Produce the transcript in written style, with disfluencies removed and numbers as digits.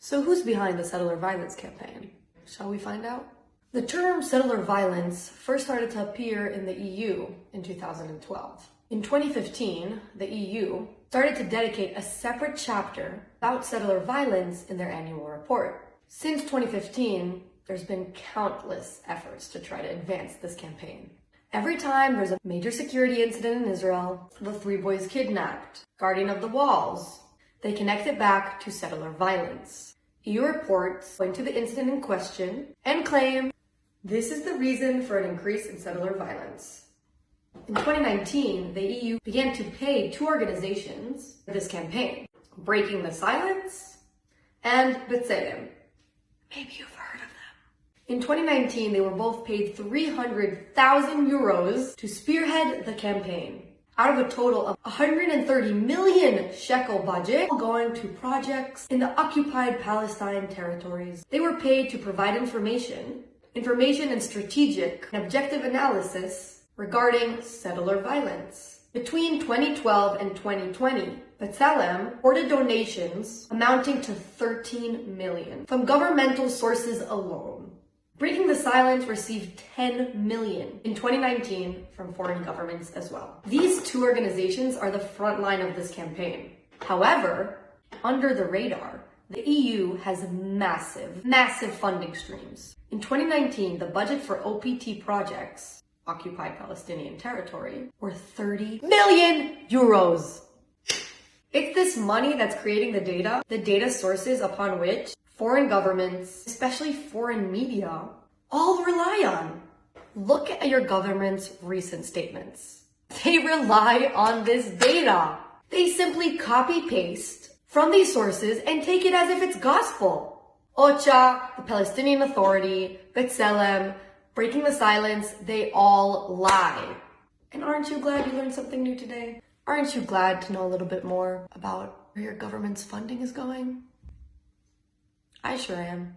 So who's behind the settler violence campaign? Shall we find out? The term settler violence first started to appear in the EU in 2012. In 2015, the EU started to dedicate a separate chapter about settler violence in their annual report. Since 2015, there's been countless efforts to try to advance this campaign. Every time there's a major security incident in Israel, the 3 boys kidnapped, Guardian of the Walls, they connect it back to settler violence. EU reports point to the incident in question and claim this is the reason for an increase in settler violence. In 2019, the EU began to pay 2 organizations for this campaign, Breaking the Silence and B'Tselem. Maybe you've heard of them. In 2019, they were both paid 300,000 euros to spearhead the campaign, out of a total of 130 million shekel budget going to projects in the occupied Palestine territories. They were paid to provide information and strategic and objective analysis regarding settler violence. Between 2012 and 2020, B'Tselem hoarded donations amounting to 13 million from governmental sources alone. Breaking the Silence received 10 million in 2019 from foreign governments as well. These 2 organizations are the front line of this campaign. However, under the radar, the EU has massive funding streams. In 2019, the budget for OPT projects, Occupied Palestinian Territory, were 30 million euros. It's this money that's creating the data sources upon which foreign governments, especially foreign media, all rely on. Look at your government's recent statements. They rely on this data. They simply copy-paste from these sources and take it as if it's gospel. OCHA, the Palestinian Authority, B'Tselem, Breaking the Silence, they all lie. And aren't you glad you learned something new today? Aren't you glad to know a little bit more about where your government's funding is going? I sure am.